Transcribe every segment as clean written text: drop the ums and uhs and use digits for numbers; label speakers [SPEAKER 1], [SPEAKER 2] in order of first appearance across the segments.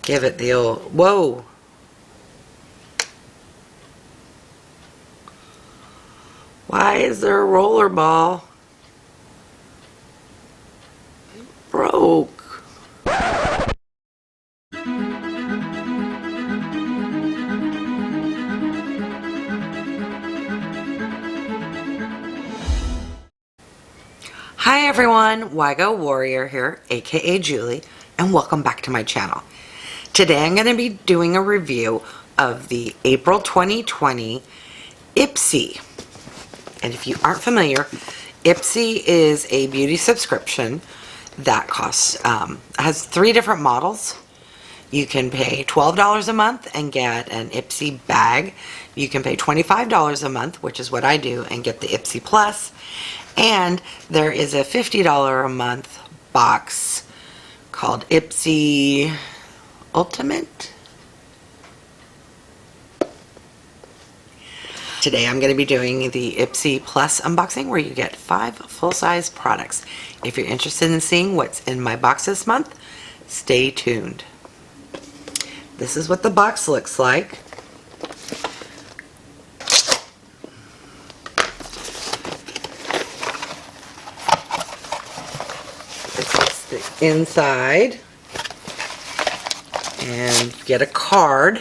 [SPEAKER 1] Give it the old, whoa. Why is there a roller ball? It broke. Hi everyone, Wygo Warrior here, aka Julie, and welcome back to my channel. Today I'm going to be doing a review of the April 2020 Ipsy. And if you aren't familiar, Ipsy is a beauty subscription that costs, has 3 different models. You can pay $12 a month and get an Ipsy bag. You can pay $25 a month, which is what I do, and get the Ipsy Plus. And there is a $50 a month box called Ipsy Ultimate. Today I'm going to be doing the Ipsy Plus unboxing where you get 5 full-size products. If you're interested in seeing what's in my box this month, stay tuned. This is what the box looks like. This is the inside. And you get a card,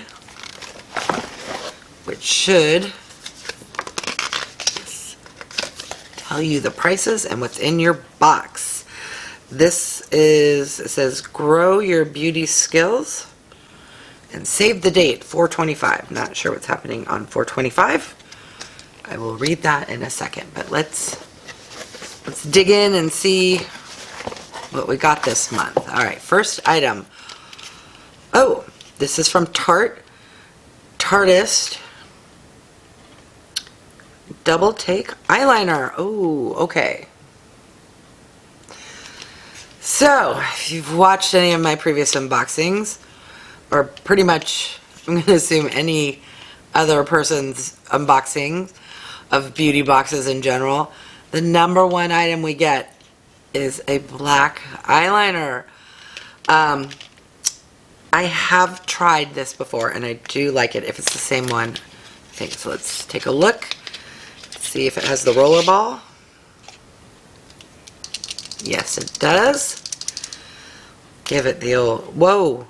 [SPEAKER 1] which should tell you the prices and what's in your box. This is, it says, grow your beauty skills and save the date, 4/25. Not sure what's happening on 4/25. I will read that in a second, but let's dig in and see what we got this month. All right, first item. Oh, this is from Tarteist Double Take Eyeliner. Oh, okay. So, if you've watched any of my previous unboxings, or pretty much, I'm going to assume any other person's unboxing of beauty boxes in general, the number one item we get is a black eyeliner. I have tried this before and I do like it if it's the same one. I think so. Let's take a look, see if it has the roller ball. Yes, it does. Give it the old, whoa.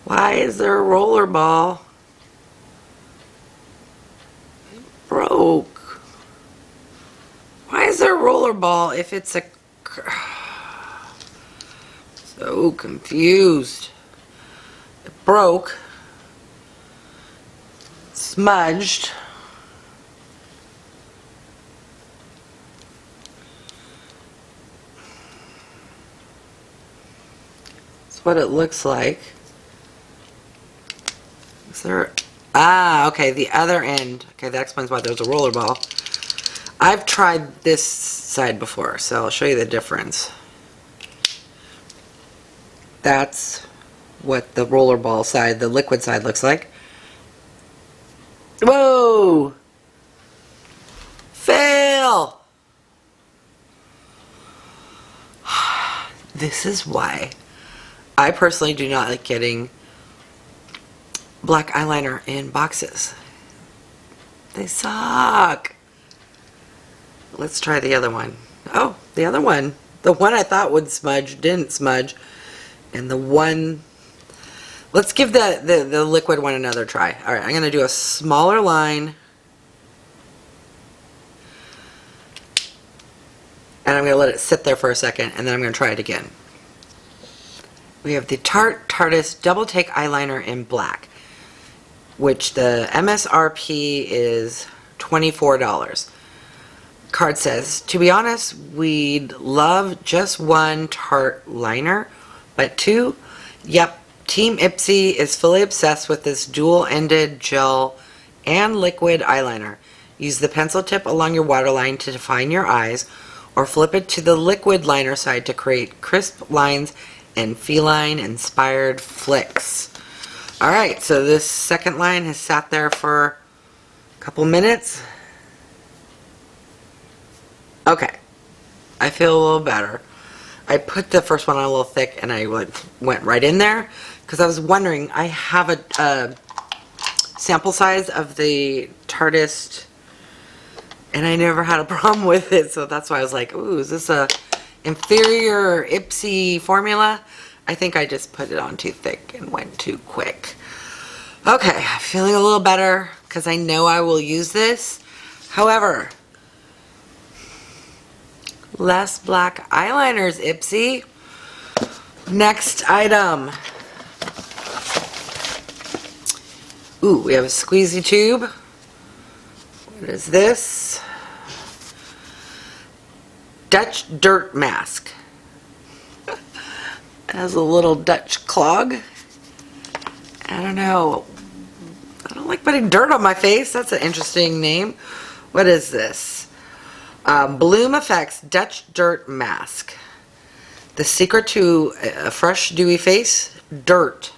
[SPEAKER 1] Why is there a roller ball? It broke. Why is there a roller ball if it's a... So confused. It broke. Smudged. That's what it looks like. Is there... Ah, okay, the other end. Okay, that explains why there's a roller ball. I've tried this side before, so I'll show you the difference. That's what the rollerball side, the liquid side, looks like. Whoa! Fail! This is why I personally do not like getting black eyeliner in boxes. They suck. Let's try the other one. Oh, the other one. The one I thought would smudge didn't smudge. And the one... Let's give the liquid one another try. Alright, I'm going to do a smaller line. And I'm going to let it sit there for a second. And then I'm going to try it again. We have the Tarteist Double Take Eyeliner in black, which the MSRP is $24. Card says, to be honest, we'd love just one Tarte liner, but 2, yep, Team Ipsy is fully obsessed with this dual-ended gel and liquid eyeliner. Use the pencil tip along your waterline to define your eyes, or flip it to the liquid liner side to create crisp lines and feline-inspired flicks. Alright, so this second line has sat there for a couple minutes. Okay, I feel a little better. I put the first one on a little thick and I went right in there because I was wondering, I have a sample size of the Tarteist and I never had a problem with it, so that's why I was like, ooh, is this a inferior Ipsy formula? I think I just put it on too thick and went too quick. Okay, feeling a little better because I know I will use this. However, less black eyeliners, Ipsy. Next item. Ooh, we have a squeezy tube. What is this? Dutch dirt mask. It has a little Dutch clog. I don't know. I don't like putting dirt on my face. That's an interesting name. What is this? Bloomeffects Dutch Dirt Mask. The secret to a fresh, dewy face? Dirt.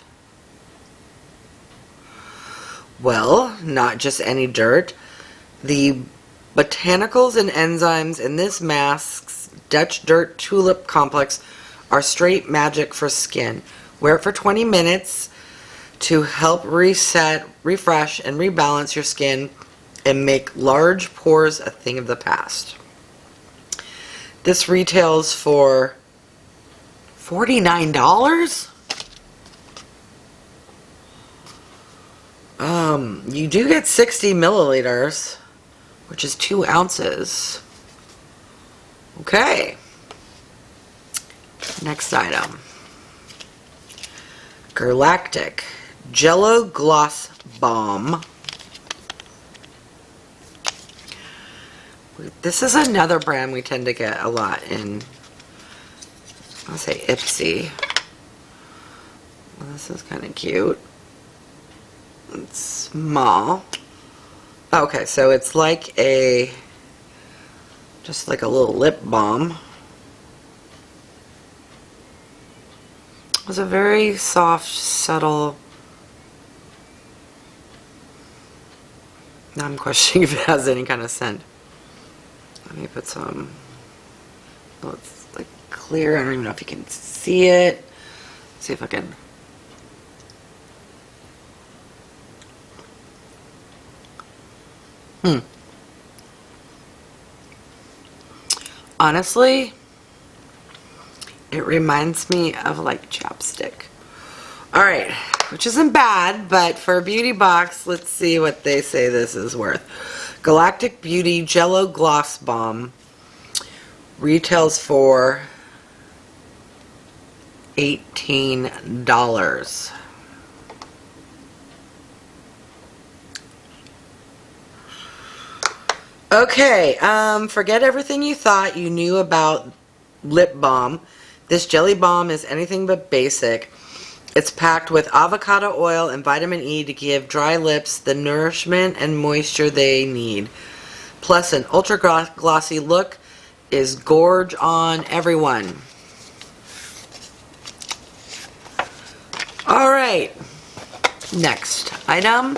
[SPEAKER 1] Well, not just any dirt. The botanicals and enzymes in this mask's Dutch Dirt Tulip Complex are straight magic for skin. Wear it for 20 minutes to help reset, refresh, and rebalance your skin and make large pores a thing of the past. This retails for $49? You do get 60 milliliters, which is 2 ounces. Okay. Next item. Girlactik Jello Gloss Balm. This is another brand we tend to get a lot in, I'll say Ipsy. Well, this is kind of cute. It's small. Okay, so it's like just like a little lip balm. It's a very soft, subtle. Now I'm questioning if it has any kind of scent. Let me put some, well, it's like clear. I don't even know if you can see it. Let's see if I can. Honestly, it reminds me of like chapstick. Alright, which isn't bad, but for a beauty box, let's see what they say this is worth. Galactic Beauty Jello Gloss Balm retails for $18. Okay, forget everything you thought you knew about lip balm. This jelly balm is anything but basic. It's packed with avocado oil and vitamin E to give dry lips the nourishment and moisture they need. Plus, an ultra glossy look is gorge on everyone. Alright, next item.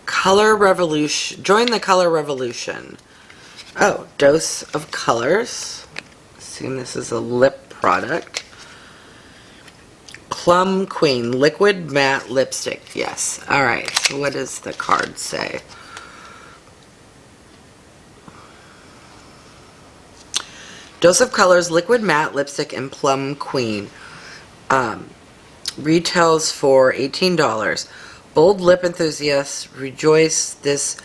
[SPEAKER 1] Color Revolution. Join the Color Revolution. Oh, dose of colors. Assume this is a lip product. Plum Queen Liquid Matte Lipstick. Yes. Alright, so what does the card say? Dose of Colors Liquid Matte Lipstick and Plum Queen. Retails for $18. Bold lip enthusiasts rejoice. This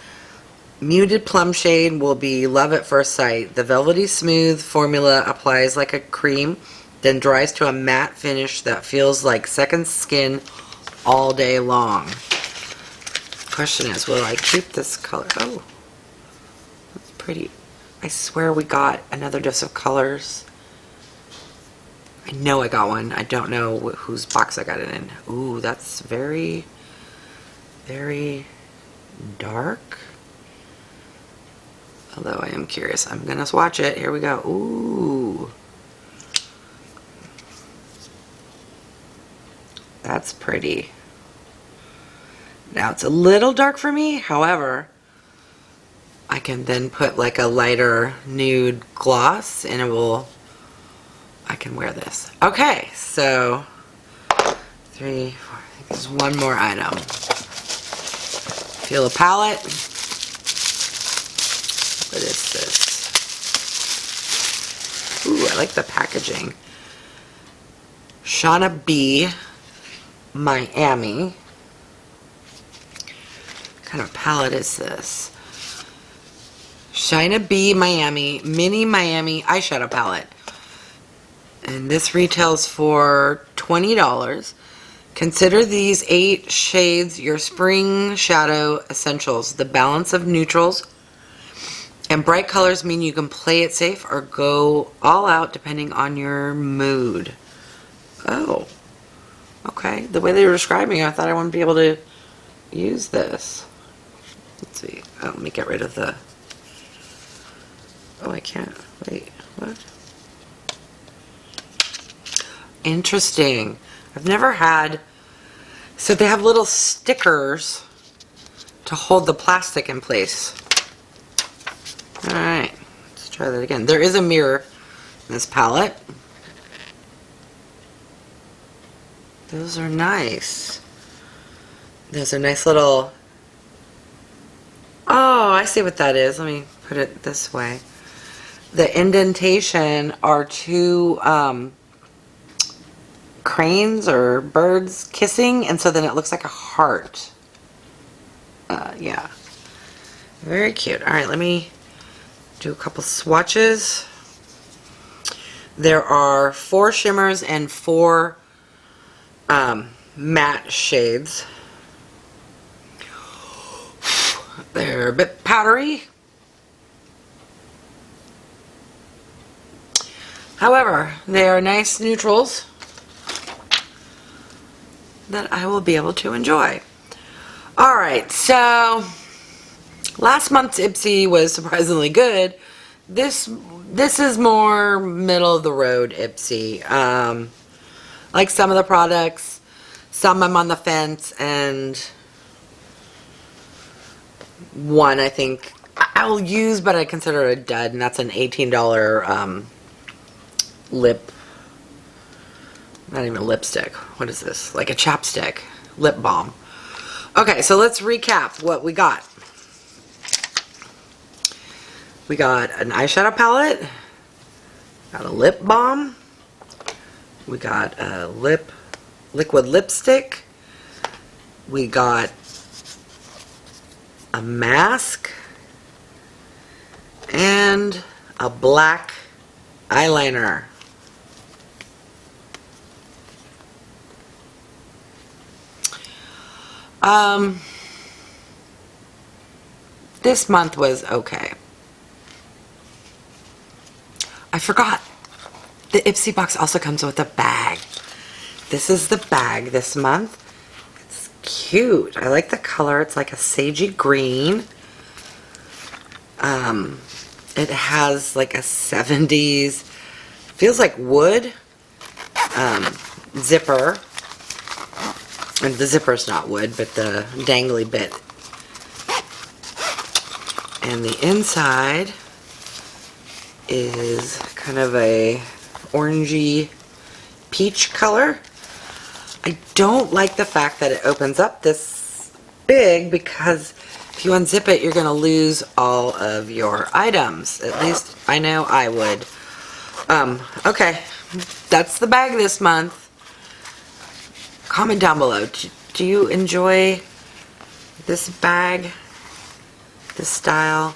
[SPEAKER 1] muted plum shade will be love at first sight. The velvety smooth formula applies like a cream, then dries to a matte finish that feels like second skin all day long. Question is, will I keep this color? Oh, that's pretty. I swear we got another dose of colors. I know I got one. I don't know whose box I got it in. Ooh, that's very, very dark. Although I am curious. I'm going to swatch it. Here we go. Ooh. That's pretty. Now it's a little dark for me. However, I can then put like a lighter nude gloss and I can wear this. Okay, so 3, 4, I think there's one more item. Feel a palette. What is this? Ooh, I like the packaging. Shaina B, Miami. What kind of palette is this? Shaina B, Miami, Mini Miami Eyeshadow Palette. And this retails for $20. Consider these 8 shades your spring shadow essentials. The balance of neutrals and bright colors mean you can play it safe or go all out depending on your mood. Oh, okay. The way they were describing it, I thought I wouldn't be able to use this. Let's see. Oh, let me get rid of the... Oh, I can't. Wait, what? Interesting. I've never had... So they have little stickers to hold the plastic in place. Alright, let's try that again. There is a mirror in this palette. Those are nice. There's a nice little... Oh, I see what that is. Let me put it this way. The indentation are 2 cranes or birds kissing, and so then it looks like a heart. Yeah. Very cute. Alright, let me do a couple swatches. There are 4 shimmers and 4 matte shades. They're a bit powdery. However, they are nice neutrals that I will be able to enjoy. Alright, so last month's Ipsy was surprisingly good. This is more middle of the road Ipsy. Like some of the products, some I'm on the fence, and one I think I'll use, but I consider it a dud, and that's an $18 lip, not even a lipstick. What is this? Like a chapstick lip balm. Okay, so let's recap what we got. We got an eyeshadow palette, got a lip balm, we got a liquid lipstick, we got a mask, and a black eyeliner. This month was okay. I forgot. The Ipsy box also comes with a bag. This is the bag this month. It's cute. I like the color. It's like a sagey green. It has like a 70s, feels like wood, zipper. And the zipper's not wood, but the dangly bit. And the inside is kind of a orangey peach color. I don't like the fact that it opens up this big, because if you unzip it, you're going to lose all of your items. At least I know I would. Okay, that's the bag this month. Comment down below. Do you enjoy this bag? This style?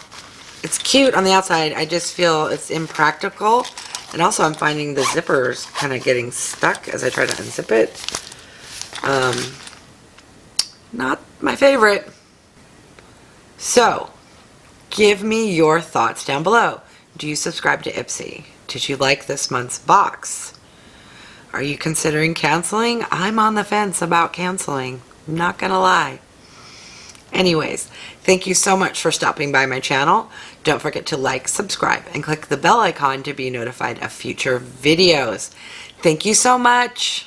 [SPEAKER 1] It's cute on the outside. I just feel it's impractical. And also I'm finding the zippers kind of getting stuck as I try to unzip it. Not my favorite. So, give me your thoughts down below. Do you subscribe to Ipsy? Did you like this month's box? Are you considering canceling? I'm on the fence about canceling. I'm not gonna lie. Anyways, thank you so much for stopping by my channel. Don't forget to like, subscribe, and click the bell icon to be notified of future videos. Thank you so much.